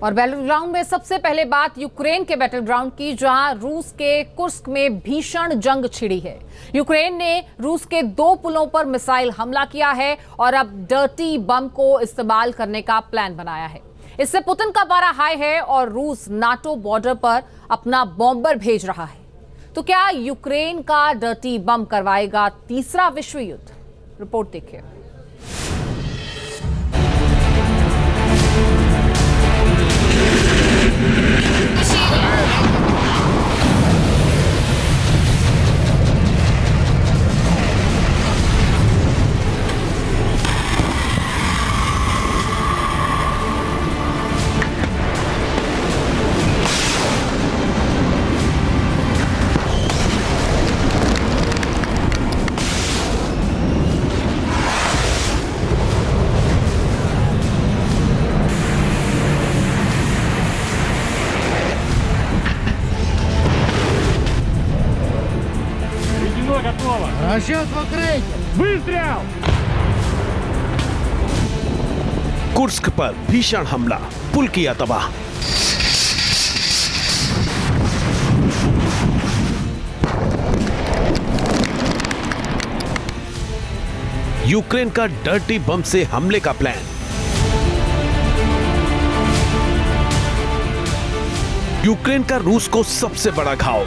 और battle ground में सबसे पहले बात यूक्रेन के बैटल ग्राउंड की, जहां रूस के कुर्स्क में भीषण जंग छिड़ी है। यूक्रेन ने रूस के 2 पुलों पर मिसाइल हमला किया है और अब डर्टी बम को इस्तेमाल करने का प्लान बनाया है। इससे पुतिन का पारा हाई है और रूस नाटो बॉर्डर पर अपना बॉम्बर भेज रहा है। तो क्या यूक्रेन का डर्टी बम करवाएगा तीसरा विश्व युद्ध? रिपोर्ट देखिए। Расчет в укрытие! Выстрел! कुर्स्क पर भीषण हमला, पुल किया तबाह। यूक्रेन का डर्टी बम से हमले का प्लान। यूक्रेन का रूस को सबसे बड़ा घाव।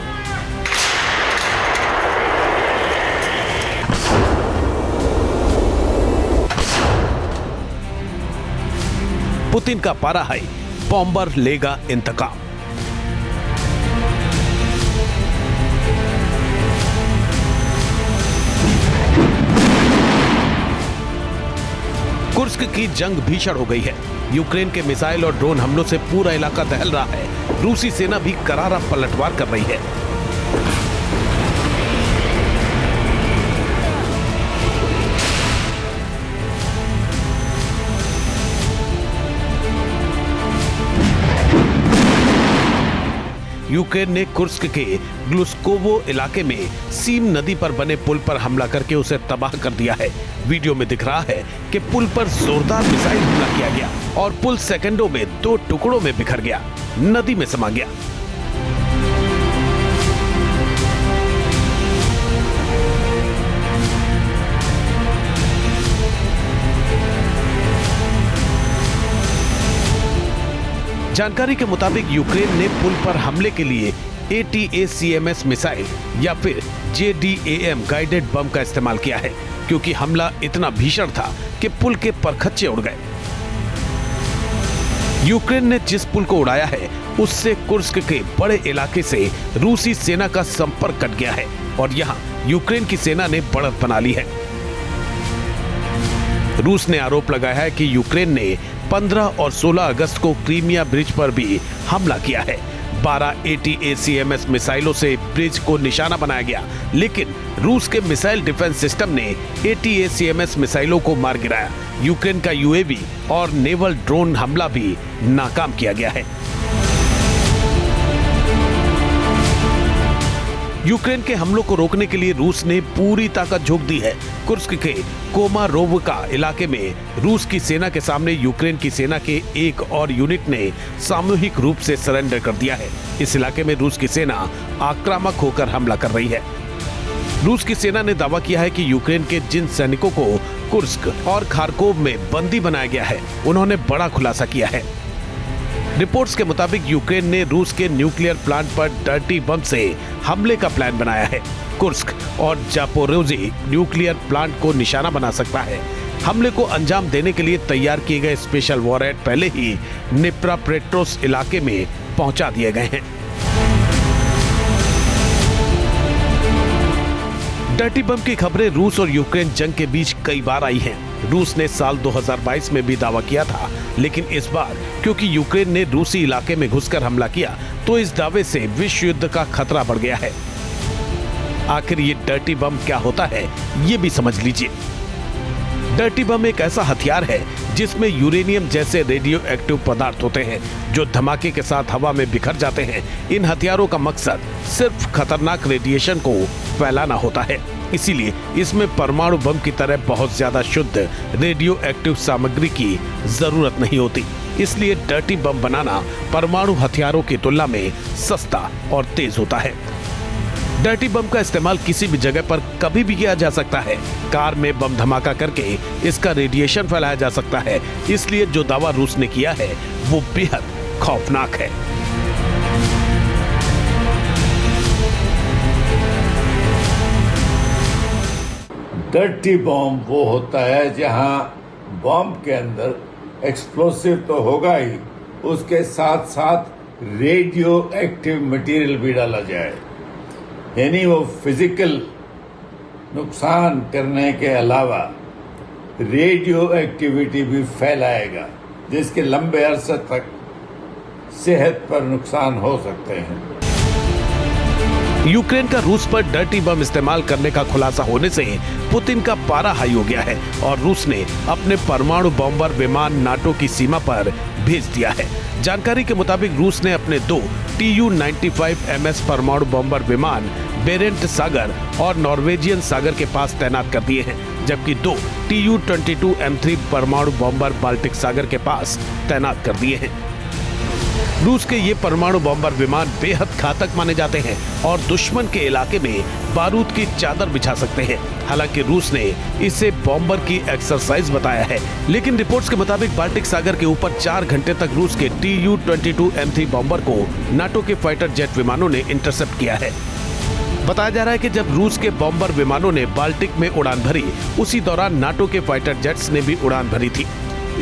पुतिन का पारा हाई, बॉम्बर लेगा इंतकाम। कुर्स्क की जंग भीषण हो गई है। यूक्रेन के मिसाइल और ड्रोन हमलों से पूरा इलाका दहल रहा है। रूसी सेना भी करारा पलटवार कर रही है। यूक्रेन ने कुर्स्क के ग्लुस्कोवो इलाके में सीम नदी पर बने पुल पर हमला करके उसे तबाह कर दिया है। वीडियो में दिख रहा है कि पुल पर जोरदार मिसाइल हमला किया गया और पुल सेकंडों में 2 टुकड़ों में बिखर गया, नदी में समा गया। जानकारी के मुताबिक यूक्रेन ने पुल पर हमले के लिए ATACMS मिसाइल या फिर JDAM गाइडेड बम का इस्तेमाल किया है, क्योंकि हमला इतना भीषण था कि पुल के परखच्चे उड़ गए। यूक्रेन ने जिस पुल को उड़ाया है उससे कुर्स्क के बड़े इलाके से रूसी सेना का संपर्क कट गया है और यहां यूक्रेन की सेना ने बढ़त बना ली है। रूस ने आरोप लगाया है कि यूक्रेन ने 15 और 16 अगस्त को क्रीमिया ब्रिज पर भी हमला किया है। 12 ATACMS मिसाइलों से ब्रिज को निशाना बनाया गया, लेकिन रूस के मिसाइल डिफेंस सिस्टम ने ATACMS मिसाइलों को मार गिराया। यूक्रेन का UAV और नेवल ड्रोन हमला भी नाकाम किया गया है। यूक्रेन के हमलों को रोकने के लिए रूस ने पूरी ताकत झोंक दी है। कुर्स्क के कोमारोवका इलाके में रूस की सेना के सामने यूक्रेन की सेना के एक और यूनिट ने सामूहिक रूप से सरेंडर कर दिया है। इस इलाके में रूस की सेना आक्रामक होकर हमला कर रही है। रूस की सेना ने दावा किया है कि यूक्रेन के जिन सैनिकों को कुर्स्क और खार्कोव में बंदी बनाया गया है, उन्होंने बड़ा खुलासा किया है। रिपोर्ट्स के मुताबिक यूक्रेन ने रूस के न्यूक्लियर प्लांट पर डर्टी बम से हमले का प्लान बनाया है। कुर्स्क और जापोरोजी न्यूक्लियर प्लांट को निशाना बना सकता है। हमले को अंजाम देने के लिए तैयार किए गए स्पेशल वॉरहेड पहले ही निप्रापेट्रोव्स्क इलाके में पहुंचा दिए गए हैं। डर्टी बम की खबरें रूस और यूक्रेन जंग के बीच कई बार आई हैं। रूस ने साल 2022 में भी दावा किया था, लेकिन इस बार क्योंकि यूक्रेन ने रूसी इलाके में घुसकर हमला किया, तो इस दावे से विश्व युद्ध का खतरा बढ़ गया है। आखिर ये डर्टी बम क्या होता है, ये भी समझ लीजिए। डर्टी बम एक ऐसा हथियार है जिसमें यूरेनियम जैसे रेडियो एक्टिव पदार्थ होते हैं जो धमाके के साथ हवा में बिखर जाते हैं। इन हथियारों का मकसद सिर्फ खतरनाक रेडिएशन को फैलाना होता है। इसीलिए इसमें परमाणु बम की तरह बहुत ज्यादा शुद्ध रेडियो एक्टिव सामग्री की जरूरत नहीं होती। इसलिए डर्टी बम बनाना परमाणु हथियारों की तुलना में सस्ता और तेज होता है। डर्टी बम का इस्तेमाल किसी भी जगह पर कभी भी किया जा सकता है। कार में बम धमाका करके इसका रेडिएशन फैलाया जा सकता है। इसलिए जो दावा रूस ने किया है वो बेहद खौफनाक है। डर्टी बॉम्ब वो होता है जहां बॉम्ब के अंदर एक्सप्लोसिव तो होगा ही, उसके साथ साथ रेडियो एक्टिव मटेरियल भी डाला जाए, यानी वो फिजिकल नुकसान करने के अलावा रेडियो एक्टिविटी भी फैलाएगा, जिसके लंबे अरसे तक सेहत पर नुकसान हो सकते हैं। यूक्रेन का रूस पर डर्टी बम इस्तेमाल करने का खुलासा होने से पुतिन का पारा हाई हो गया है और रूस ने अपने परमाणु बॉम्बर विमान नाटो की सीमा पर भेज दिया है। जानकारी के मुताबिक रूस ने अपने 2 Tu-95MS परमाणु बॉम्बर विमान बेरेंट सागर और नॉर्वेजियन सागर के पास तैनात कर दिए हैं, जबकि 2 Tu-22M3 परमाणु बॉम्बर बाल्टिक सागर के पास तैनात कर दिए हैं। रूस के ये परमाणु बॉम्बर विमान बेहद घातक माने जाते हैं और दुश्मन के इलाके में बारूद की चादर बिछा सकते हैं। हालांकि रूस ने इसे बॉम्बर की एक्सरसाइज बताया है, लेकिन रिपोर्ट्स के मुताबिक बाल्टिक सागर के ऊपर 4 घंटे तक रूस के Tu-22M3 बॉम्बर को नाटो के फाइटर जेट विमानों ने इंटरसेप्ट किया है। बताया जा रहा है कि जब रूस के बॉम्बर विमानों ने बाल्टिक में उड़ान भरी, उसी दौरान नाटो के फाइटर जेट्स ने भी उड़ान भरी थी।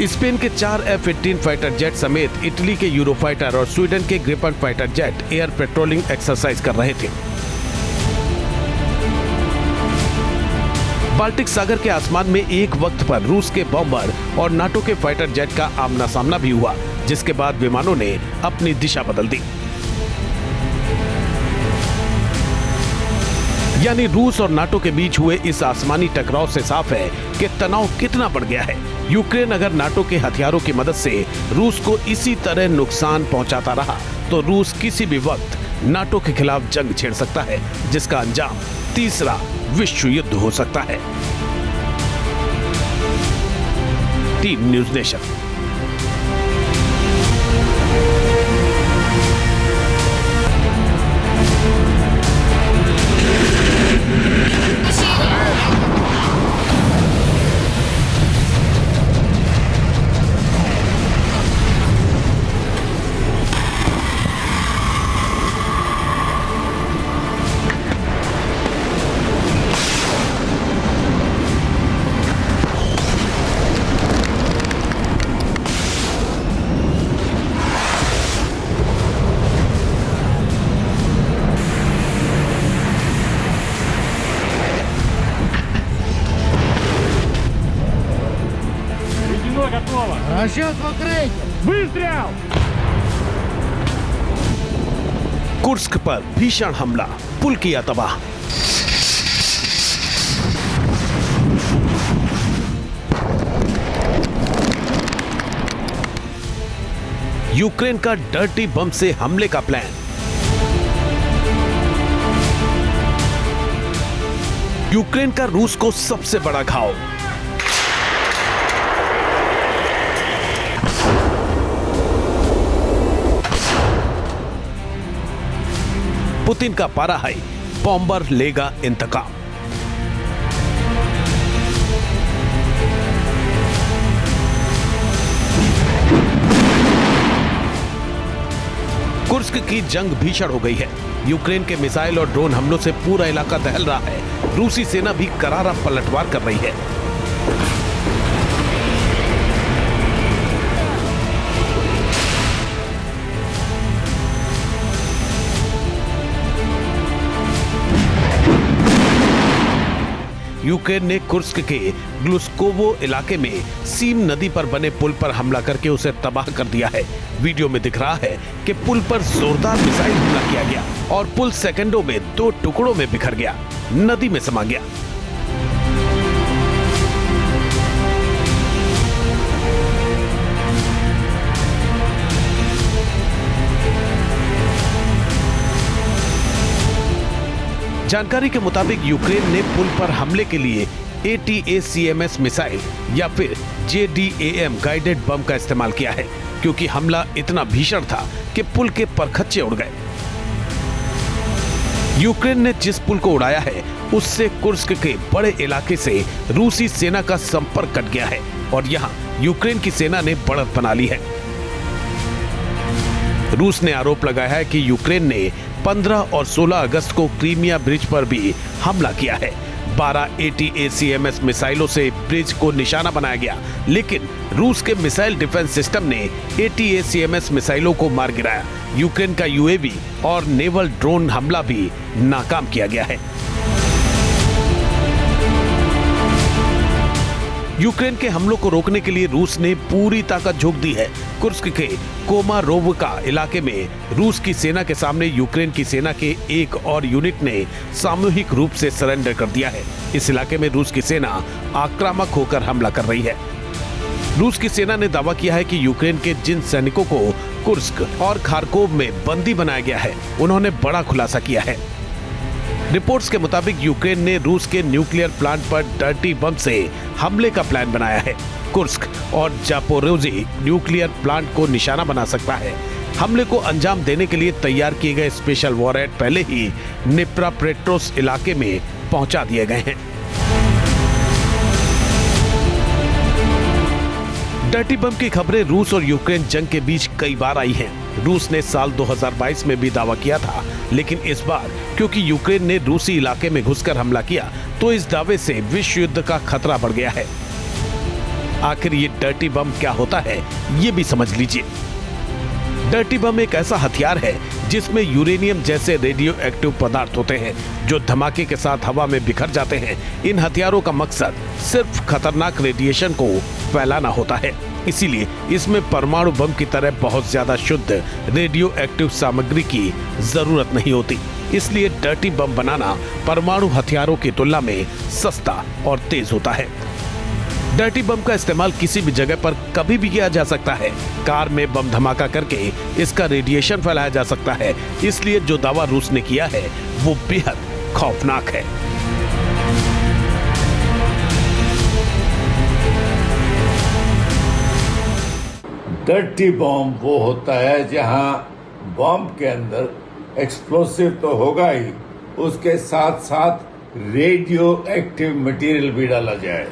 स्पेन के 4 F-18 फाइटर जेट समेत इटली के यूरोफाइटर और स्वीडन के Gripen fighter jet air patrolling exercise कर रहे थे। बाल्टिक सागर के आसमान में एक वक्त पर रूस के बॉम्बर और नाटो के फाइटर जेट का आमना सामना भी हुआ, जिसके बाद विमानों ने अपनी दिशा बदल दी। यानी रूस और नाटो के बीच हुए इस आसमानी टकराव से साफ है कि तनाव कितना बढ़ गया है। यूक्रेन अगर नाटो के हथियारों की मदद से रूस को इसी तरह नुकसान पहुंचाता रहा तो रूस किसी भी वक्त नाटो के खिलाफ जंग छेड़ सकता है, जिसका अंजाम तीसरा विश्व युद्ध हो सकता है। Team news nation. Готово. Расчет в укрытие. Выстрел! कुर्स्क पर भीषण हमला, पुल किया तबाह। यूक्रेन का डर्टी बम से हमले का प्लान। यूक्रेन का रूस को सबसे बड़ा घाव। पुतिन का पारा हाई, बॉम्बर लेगा इंतकाम। कुर्स्क की जंग भीषण हो गई है। यूक्रेन के मिसाइल और ड्रोन हमलों से पूरा इलाका दहल रहा है। रूसी सेना भी करारा पलटवार कर रही है। यूक्रेन ने कुर्स्क के ग्लुस्कोवो इलाके में सीम नदी पर बने पुल पर हमला करके उसे तबाह कर दिया है। वीडियो में दिख रहा है कि पुल पर जोरदार मिसाइल हमला किया गया और पुल सेकंडों में 2 टुकड़ों में बिखर गया, नदी में समा गया। जानकारी के मुताबिक यूक्रेन ने पुल पर हमले के लिए ATACMS मिसाइल या फिर JDAM गाइडेड बम का इस्तेमाल किया है, क्योंकि हमला इतना भीषण था कि पुल के परखच्चे उड़ गए। यूक्रेन ने जिस पुल को उड़ाया है उससे कुर्स्क के बड़े इलाके से रूसी सेना का संपर्क कट गया है और यहां यूक्रेन की सेना ने बढ़त बना ली है। रूस ने आरोप लगाया है कि यूक्रेन ने 15 और 16 अगस्त को क्रीमिया ब्रिज पर भी हमला किया है। 12 ATACMS मिसाइलों से ब्रिज को निशाना बनाया गया, लेकिन रूस के मिसाइल डिफेंस सिस्टम ने ATACMS मिसाइलों को मार गिराया। यूक्रेन का UAV और नेवल ड्रोन हमला भी नाकाम किया गया है। यूक्रेन के हमलों को रोकने के लिए रूस ने पूरी ताकत झोंक दी है। कुर्स्क के कोमारोवका इलाके में रूस की सेना के सामने यूक्रेन की सेना के एक और यूनिट ने सामूहिक रूप से सरेंडर कर दिया है। इस इलाके में रूस की सेना आक्रामक होकर हमला कर रही है। रूस की सेना ने दावा किया है कि यूक्रेन के जिन सैनिकों को कुर्स्क और खार्कोव में बंदी बनाया गया है, उन्होंने बड़ा खुलासा किया है। रिपोर्ट्स के मुताबिक यूक्रेन ने रूस के न्यूक्लियर प्लांट पर डर्टी बम से हमले का प्लान बनाया है। कुर्स्क और जापोरोजी न्यूक्लियर प्लांट को निशाना बना सकता है। हमले को अंजाम देने के लिए तैयार किए गए स्पेशल वॉरहेड पहले ही निप्रापेट्रोव्स्क इलाके में पहुंचा दिए गए हैं। डर्टी बम की खबरें रूस और यूक्रेन जंग के बीच कई बार आई हैं। रूस ने साल 2022 में भी दावा किया था, लेकिन इस बार क्योंकि यूक्रेन ने रूसी इलाके में घुसकर हमला किया, तो इस दावे से विश्व युद्ध का खतरा बढ़ गया है। आखिर ये डर्टी बम क्या होता है, ये भी समझ लीजिए। डर्टी बम एक ऐसा हथियार है जिसमें यूरेनियम जैसे रेडियो एक्टिव पदार्थ होते हैं जो धमाके के साथ हवा में बिखर जाते हैं। इन हथियारों का मकसद सिर्फ खतरनाक रेडिएशन को फैलाना होता है, इसीलिए इसमें परमाणु बम की तरह बहुत ज्यादा शुद्ध रेडियो एक्टिव सामग्री की जरूरत नहीं होती। इसलिए डर्टी बम बनाना परमाणु हथियारों की तुलना में सस्ता और तेज होता है। डर्टी बम का इस्तेमाल किसी भी जगह पर कभी भी किया जा सकता है। कार में बम धमाका करके इसका रेडिएशन फैलाया जा सकता है। इसलिए जो दावा रूस ने किया है वो बेहद खौफनाक है। डर्टी बॉम्ब वो होता है जहां बॉम्ब के अंदर एक्सप्लोसिव तो होगा ही, उसके साथ साथ रेडियो एक्टिव मटेरियल भी डाला जाए,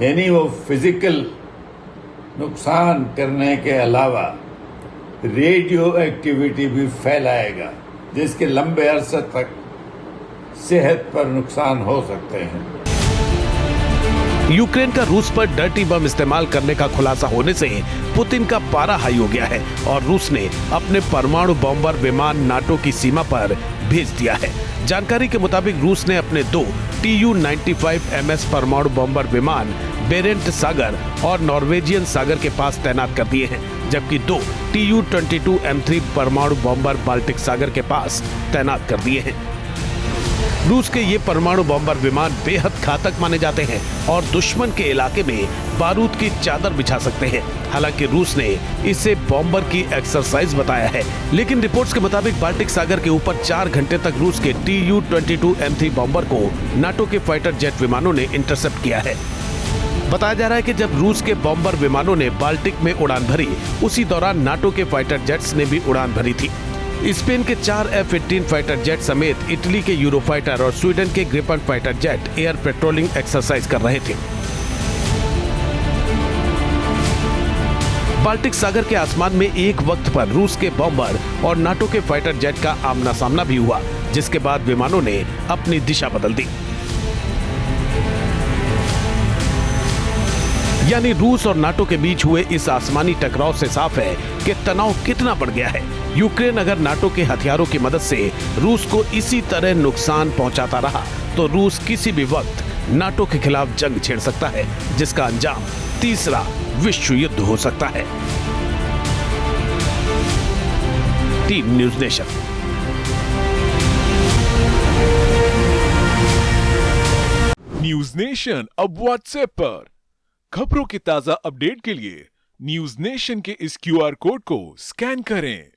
यानी वो फिजिकल नुकसान करने के अलावा रेडियो एक्टिविटी भी फैलाएगा, जिसके लंबे अरसे तक सेहत पर नुकसान हो सकते हैं। यूक्रेन का रूस पर डर्टी बम इस्तेमाल करने का खुलासा होने से पुतिन का पारा हाई हो गया है और रूस ने अपने परमाणु बॉम्बर विमान नाटो की सीमा पर भेज दिया है। जानकारी के मुताबिक रूस ने अपने 2 Tu-95MS परमाणु बॉम्बर विमान बेरेंट सागर और नॉर्वेजियन सागर के पास तैनात कर दिए हैं, जबकि 2 Tu-22M3 परमाणु बॉम्बर बाल्टिक सागर के पास तैनात कर दिए हैं। रूस के ये परमाणु बॉम्बर विमान बेहद घातक माने जाते हैं और दुश्मन के इलाके में बारूद की चादर बिछा सकते हैं। हालांकि रूस ने इसे बॉम्बर की एक्सरसाइज बताया है, लेकिन रिपोर्ट्स के मुताबिक बाल्टिक सागर के ऊपर 4 घंटे तक रूस के Tu-22M3 बॉम्बर को नाटो के फाइटर जेट विमानों ने इंटरसेप्ट किया है। बताया जा रहा है कि जब रूस के बॉम्बर विमानों ने बाल्टिक में उड़ान भरी, उसी दौरान नाटो के फाइटर जेट्स ने भी उड़ान भरी थी। स्पेन के 4 F-18 फाइटर जेट समेत इटली के यूरोफाइटर और स्वीडन के Gripen fighter jet air patrolling exercise कर रहे थे। बाल्टिक सागर के आसमान में एक वक्त पर रूस के बॉम्बर और नाटो के फाइटर जेट का आमना सामना भी हुआ, जिसके बाद विमानों ने अपनी दिशा बदल दी। यानी रूस और नाटो के बीच हुए इस आसमानी टकराव से साफ है कि तनाव कितना बढ़ गया है। यूक्रेन अगर नाटो के हथियारों की मदद से रूस को इसी तरह नुकसान पहुंचाता रहा तो रूस किसी भी वक्त नाटो के खिलाफ जंग छेड़ सकता है, जिसका अंजाम तीसरा विश्व युद्ध हो सकता है। Team news nation. News nation अब व्हाट्सएप पर खबरों की ताजा अपडेट के लिए न्यूज़ नेशन के इस QR कोड को स्कैन करें।